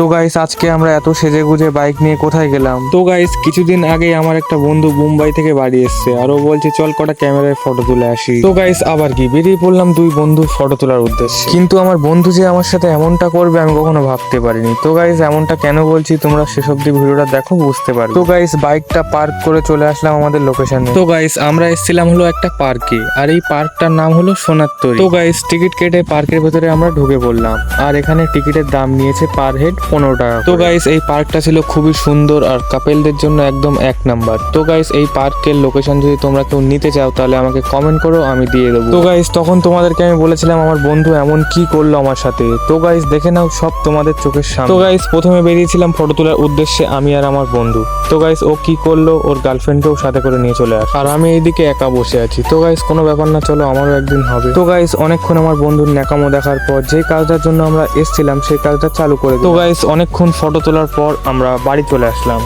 তো গাইস আজকে আমরা এত সেজে গুজে বাইক নিয়ে কোথায় গেলাম? তো গাইস কিছুদিন আগে আমার একটা বন্ধু মুম্বাই থেকে বাড়ি এসেছে আর ও বলছে চল কটা ক্যামেরায় ফটো তুলে আসি। তো গাইস আবার কি বেরিয়ে পড়লাম দুই বন্ধু ফটো তোলার উদ্দেশ্যে। কিন্তু আমার বন্ধু যে আমার সাথে এমনটা করবে আমি কখনো ভাবতে পারিনি। তো গাইস এমনটা কেন বলছি তোমরা শেষ অব্দি ভিডিওটা দেখো বুঝতে পারবে। তো গাইস বাইকটা পার্ক করে চলে আসলাম আমাদের লোকেশনে। তো গাইস আমরা এসেছিলাম হলো একটা পার্কে, আর এই পার্কটার নাম হলো সোনার তরী। তো গাইস টিকিট কেটে পার্কের ভেতরে আমরা ঢুকে পড়লাম, আর এখানে টিকিটের দাম নিয়েছে পার হেড 15 টাকা। তো গাইস এই পার্কটা ছিল খুবই সুন্দর আর কাপেলদের জন্য একদম এক নাম্বার। তো গাইস এই পার্কের লোকেশন যদি তোমরা কেউ নিতে চাও তাহলে আমাকে কমেন্ট করো, আমি দিয়ে দেবো। তো গাইস তখন তোমাদেরকে আমি বলেছিলাম আমার বন্ধু এমন কি করলো আমার সাথে। তো গাইস দেখে নাও সব তোমাদের চোখের সামনে। তো গাইস প্রথমে বেরিয়েছিলাম ফটো তোলার উদ্দেশ্যে আমি আর আমার বন্ধু। তো গাইস ও কি করলো, ওর গার্লফ্রেন্ডকেও সাথে করে নিয়ে চলে আসে, আর আমি এইদিকে একা বসে আছি। তো গাইস কোনো ব্যাপার না, চলো আমারও একদিন হবে। তো গাইস অনেকক্ষণ আমার বন্ধুর ন্যাকামো দেখার পর যে কাজটার জন্য আমরা এসেছিলাম সেই কাজটা চালু করে দিই। তো গাইস অনেকক্ষণ ফটো তোলার পর আমরা বাড়ি চলে আসলাম।